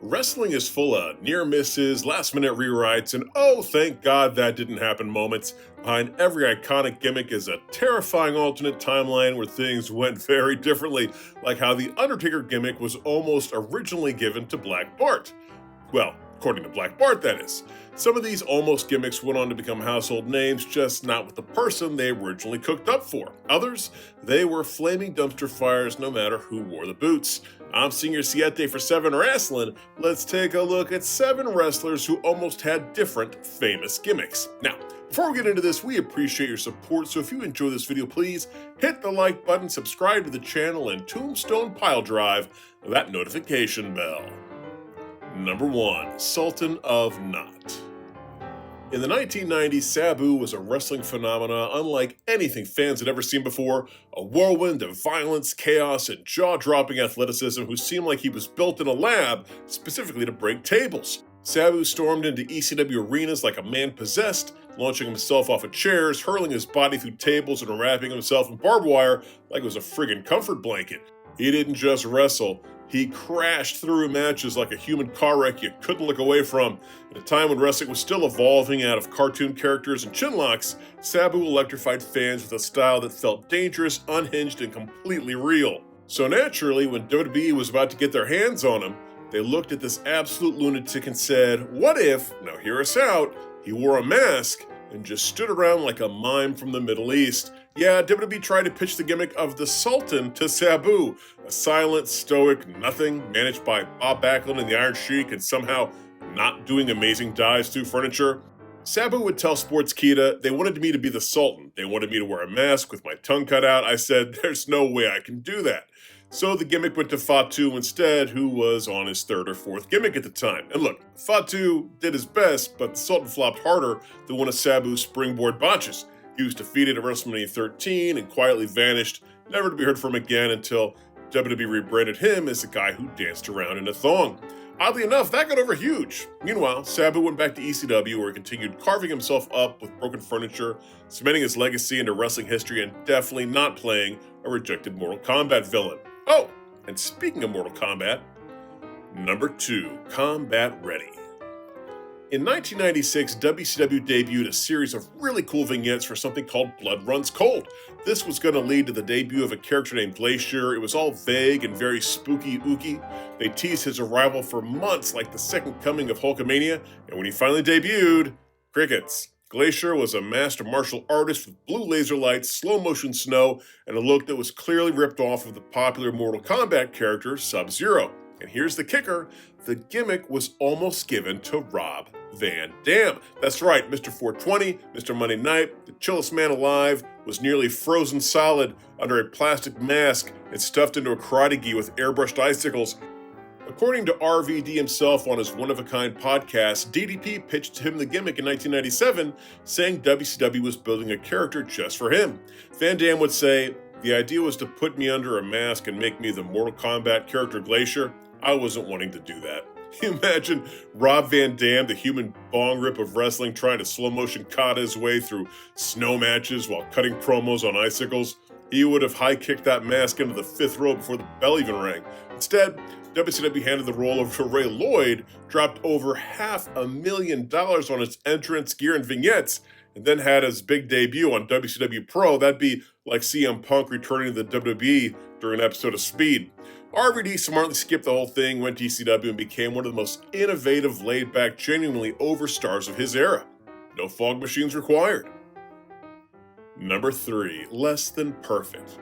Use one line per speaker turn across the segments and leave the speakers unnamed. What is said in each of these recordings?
Wrestling is full of near misses, last minute rewrites, and oh, thank God that didn't happen moments. Behind every iconic gimmick is a terrifying alternate timeline where things went very differently, like how the Undertaker gimmick was almost originally given to Black Bart. Well, according to Black Bart, that is. Some of these almost gimmicks went on to become household names, just not with the person they originally cooked up for. Others, they were flaming dumpster fires no matter who wore the boots. I'm Senior Siete for 7 Wrestling. Let's take a look at 7 wrestlers who almost had different famous gimmicks. Now, before we get into this, we appreciate your support, so if you enjoy this video, please hit the like button, subscribe to the channel, and Tombstone Pile Drive that notification bell. Number 1. Sultan of Not. In the 1990s, Sabu was a wrestling phenomena unlike anything fans had ever seen before, a whirlwind of violence, chaos, and jaw-dropping athleticism who seemed like he was built in a lab specifically to break tables. Sabu stormed into ECW arenas like a man possessed, launching himself off of chairs, hurling his body through tables, and wrapping himself in barbed wire like it was a friggin' comfort blanket. He didn't just wrestle, he crashed through matches like a human car wreck you couldn't look away from. At a time when wrestling was still evolving out of cartoon characters and chinlocks, Sabu electrified fans with a style that felt dangerous, unhinged, and completely real. So naturally, when WWE was about to get their hands on him, they looked at this absolute lunatic and said, what if, now hear us out, he wore a mask and just stood around like a mime from the Middle East? Yeah, WWE tried to pitch the gimmick of the Sultan to Sabu, a silent, stoic nothing managed by Bob Backlund and the Iron Sheik and somehow not doing amazing dives through furniture. Sabu would tell Sportskeeda they wanted me to be the Sultan. They wanted me to wear a mask with my tongue cut out. I said, there's no way I can do that. So the gimmick went to Fatu instead, who was on his 3rd or 4th gimmick at the time. And look, Fatu did his best, but the Sultan flopped harder than one of Sabu's springboard botches. He was defeated at WrestleMania 13 and quietly vanished, never to be heard from again until WWE rebranded him as the guy who danced around in a thong. Oddly enough, that got over huge. Meanwhile, Sabu went back to ECW where he continued carving himself up with broken furniture, cementing his legacy into wrestling history and definitely not playing a rejected Mortal Kombat villain. Oh, and speaking of Mortal Kombat, number 2, Combat Ready. In 1996, WCW debuted a series of really cool vignettes for something called Blood Runs Cold. This was going to lead to the debut of a character named Glacier. It was all vague and very spooky-ooky. They teased his arrival for months like the second coming of Hulkamania, and when he finally debuted, crickets. Glacier was a master martial artist with blue laser lights, slow-motion snow, and a look that was clearly ripped off of the popular Mortal Kombat character Sub-Zero. And here's the kicker, the gimmick was almost given to Rob Van Dam. That's right, Mr. 420, Mr. Monday Night, the chillest man alive, was nearly frozen solid under a plastic mask and stuffed into a karate gi with airbrushed icicles. According to RVD himself on his one-of-a-kind podcast, DDP pitched him the gimmick in 1997, saying WCW was building a character just for him. Van Dam would say, the idea was to put me under a mask and make me the Mortal Kombat character Glacier. I wasn't wanting to do that. Can you imagine Rob Van Dam, the human bong rip of wrestling, trying to slow-motion kata his way through snow matches while cutting promos on icicles? He would have high-kicked that mask into the 5th row before the bell even rang. Instead, WCW handed the role over to Ray Lloyd, dropped over $500,000 on its entrance, gear, and vignettes, and then had his big debut on WCW Pro. That'd be like CM Punk returning to the WWE during an episode of Speed. RVD smartly skipped the whole thing, went to ECW, and became one of the most innovative, laid-back, genuinely over stars of his era. No fog machines required. Number 3, Less Than Perfect.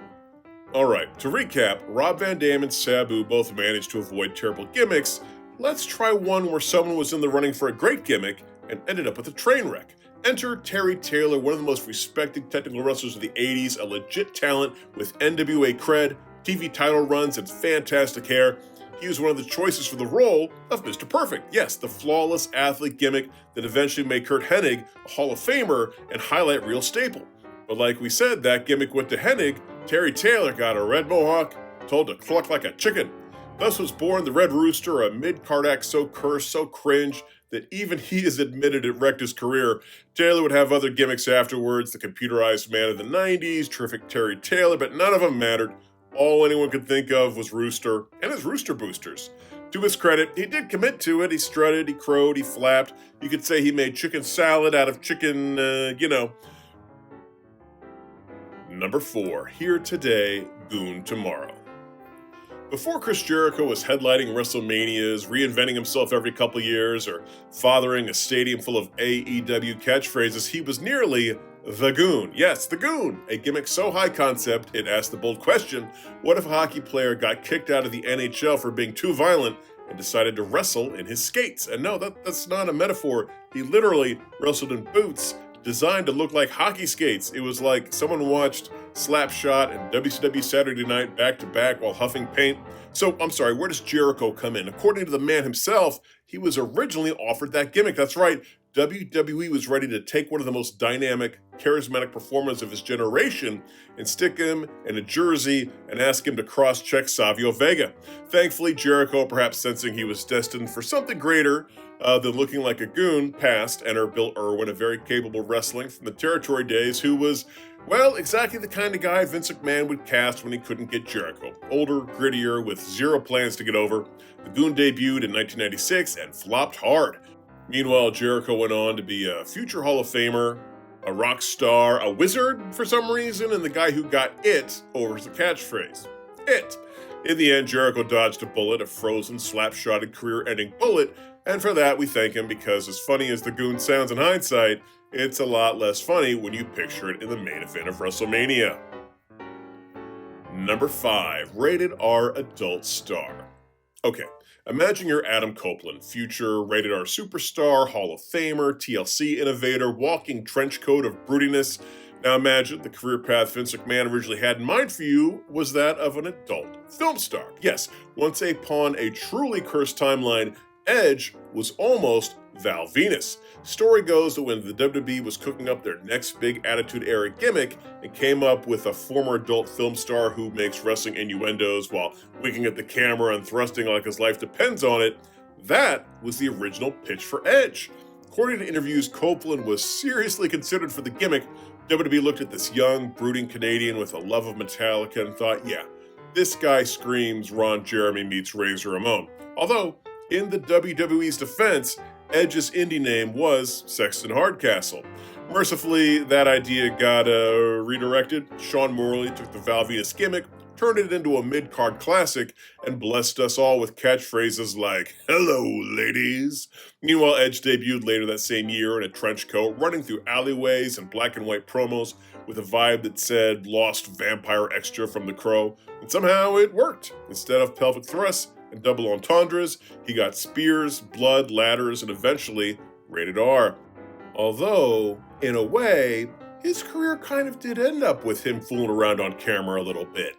Alright, to recap, Rob Van Dam and Sabu both managed to avoid terrible gimmicks. Let's try one where someone was in the running for a great gimmick and ended up with a train wreck. Enter Terry Taylor, one of the most respected technical wrestlers of the 80s, a legit talent with NWA cred, TV title runs, and fantastic hair. He was one of the choices for the role of Mr. Perfect. Yes, the flawless athlete gimmick that eventually made Kurt Hennig a Hall of Famer and highlight reel staple. But like we said, that gimmick went to Hennig. Terry Taylor got a red mohawk, told to cluck like a chicken. Thus was born the Red Rooster, a mid-card act so cursed, so cringe, that even he has admitted it wrecked his career. Taylor would have other gimmicks afterwards, the computerized man of the 90s, terrific Terry Taylor, but none of them mattered. All anyone could think of was Rooster and his Rooster Boosters. To his credit, he did commit to it. He strutted, he crowed, he flapped. You could say he made chicken salad out of chicken, Number 4, Here Today, Goon Tomorrow. Before Chris Jericho was headlining WrestleManias, reinventing himself every couple years, or fathering a stadium full of AEW catchphrases, he was nearly the Goon. Yes, the Goon, a gimmick so high concept, it asked the bold question, what if a hockey player got kicked out of the NHL for being too violent and decided to wrestle in his skates? And no, that's not a metaphor. He literally wrestled in boots designed to look like hockey skates. It was like someone watched Slapshot and WCW Saturday Night back-to-back while huffing paint. So, I'm sorry, where does Jericho come in? According to the man himself, he was originally offered that gimmick. That's right, WWE was ready to take one of the most dynamic, charismatic performers of his generation and stick him in a jersey and ask him to cross-check Savio Vega. Thankfully, Jericho, perhaps sensing he was destined for something greater than looking like a goon, passed, enter Bill Irwin, a very capable wrestling from the territory days, who was, well, exactly the kind of guy Vince McMahon would cast when he couldn't get Jericho. Older, grittier, with zero plans to get over. The Goon debuted in 1996 and flopped hard. Meanwhile, Jericho went on to be a future Hall of Famer, a rock star, a wizard for some reason, and the guy who got it over as a catchphrase. It. In the end, Jericho dodged a bullet, a frozen, slap-shotted, career-ending bullet, and for that we thank him because as funny as the Goon sounds in hindsight, it's a lot less funny when you picture it in the main event of WrestleMania. Number 5, Rated R Adult Star. Okay, imagine you're Adam Copeland, future Rated R superstar, Hall of Famer, TLC innovator, walking trench coat of broodiness. Now imagine the career path Vince McMahon originally had in mind for you was that of an adult film star. Yes, once upon a truly cursed timeline, Edge was almost Val Venus. Story goes that when the WWE was cooking up their next big Attitude Era gimmick, it came up with a former adult film star who makes wrestling innuendos while winking at the camera and thrusting like his life depends on it. That was the original pitch for Edge. According to interviews, Copeland was seriously considered for the gimmick. WWE looked at this young, brooding Canadian with a love of Metallica and thought, yeah, this guy screams Ron Jeremy meets Razor Ramon. Although, in the WWE's defense, Edge's indie name was Sexton Hardcastle. Mercifully, that idea got redirected. Sean Morley took the Val Venus gimmick, turned it into a mid-card classic, and blessed us all with catchphrases like, "Hello, ladies." Meanwhile, Edge debuted later that same year in a trench coat, running through alleyways and black and white promos with a vibe that said, "Lost vampire extra from The Crow." And somehow it worked. Instead of pelvic thrusts and double entendres, he got spears, blood, ladders, and eventually Rated R. Although, in a way, his career kind of did end up with him fooling around on camera a little bit.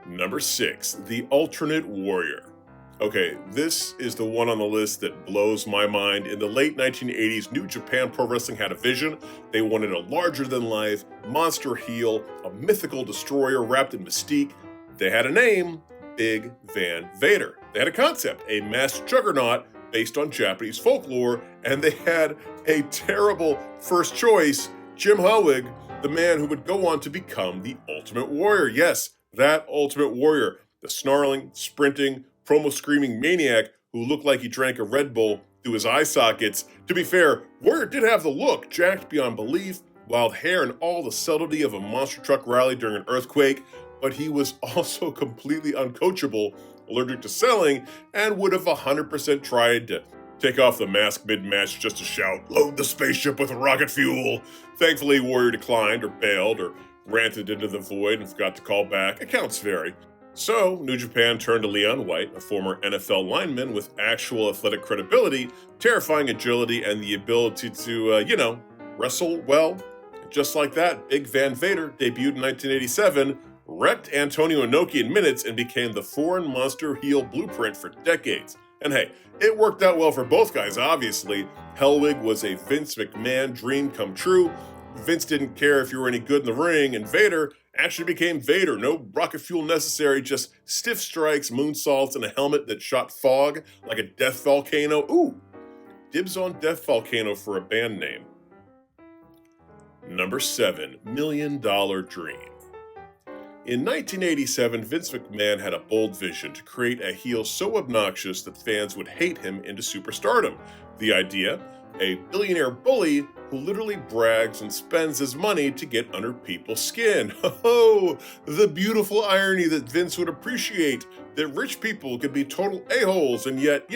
Number 6, The Alternate Warrior. Okay, this is the one on the list that blows my mind. In the late 1980s, New Japan Pro Wrestling had a vision. They wanted a larger-than-life, monster heel, a mythical destroyer wrapped in mystique. They had a name, Big Van Vader. They had a concept, a masked juggernaut based on Japanese folklore, and they had a terrible first choice, Jim Howig, the man who would go on to become the Ultimate Warrior. Yes, that Ultimate Warrior, the snarling, sprinting, promo-screaming maniac who looked like he drank a Red Bull through his eye sockets. To be fair, Warrior did have the look, jacked beyond belief, wild hair, and all the subtlety of a monster truck rally during an earthquake, but he was also completely uncoachable, allergic to selling, and would have 100% tried to take off the mask mid-match just to shout, "Load the spaceship with rocket fuel." Thankfully, Warrior declined or bailed or ranted into the void and forgot to call back. Accounts vary. So, New Japan turned to Leon White, a former NFL lineman with actual athletic credibility, terrifying agility, and the ability to, wrestle well. Just like that, Big Van Vader debuted in 1987, wrecked Antonio Inoki in minutes, and became the foreign monster heel blueprint for decades. And hey, it worked out well for both guys, obviously. Hellwig was a Vince McMahon dream come true. Vince didn't care if you were any good in the ring, and Vader actually became Vader. No rocket fuel necessary, just stiff strikes, moonsaults, and a helmet that shot fog like a death volcano. Ooh, dibs on Death Volcano for a band name. Number 7, Milliondoll Dream. In 1987, Vince McMahon had a bold vision to create a heel so obnoxious that fans would hate him into superstardom. The idea? A billionaire bully who literally brags and spends his money to get under people's skin. Oh, the beautiful irony that Vince would appreciate, that rich people could be total a-holes and yet,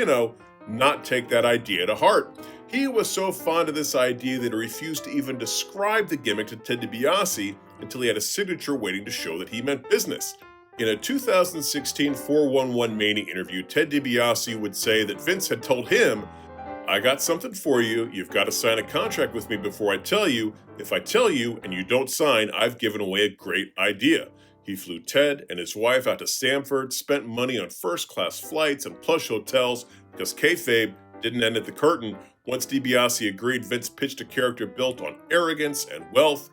not take that idea to heart. He was so fond of this idea that he refused to even describe the gimmick to Ted DiBiase until he had a signature waiting to show that he meant business. In a 2016 411 Mania interview, Ted DiBiase would say that Vince had told him, "I got something for you. You've got to sign a contract with me before I tell you. If I tell you and you don't sign, I've given away a great idea." He flew Ted and his wife out to Stamford, spent money on first-class flights and plush hotels because kayfabe didn't end at the curtain. Once DiBiase agreed, Vince pitched a character built on arrogance and wealth.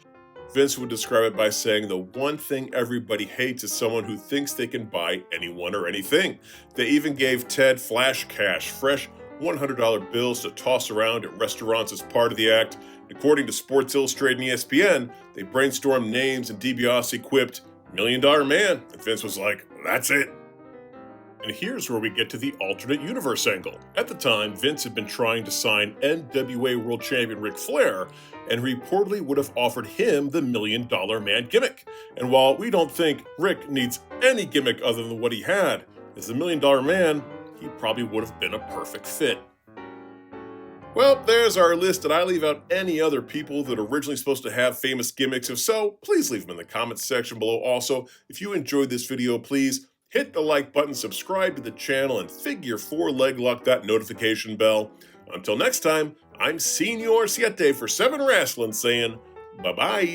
Vince would describe it by saying, "The one thing everybody hates is someone who thinks they can buy anyone or anything." They even gave Ted flash cash, fresh $100 bills to toss around at restaurants as part of the act. According to Sports Illustrated and ESPN, they brainstormed names and DiBiase quipped, "$1 Million Man," and Vince was like, "That's it." And here's where we get to the alternate universe angle. At the time, Vince had been trying to sign NWA World Champion Ric Flair, and reportedly would have offered him the $1 Million Man gimmick. And while we don't think Rick needs any gimmick other than what he had, as the $1 Million Man, he probably would have been a perfect fit. Well, there's our list, and I leave out any other people that are originally supposed to have famous gimmicks. If so, please leave them in the comments section below. Also, if you enjoyed this video, please hit the like button, subscribe to the channel, and figure 4-leg luck that notification bell. Until next time, I'm Senor Siete for 7 Wrestling saying bye-bye.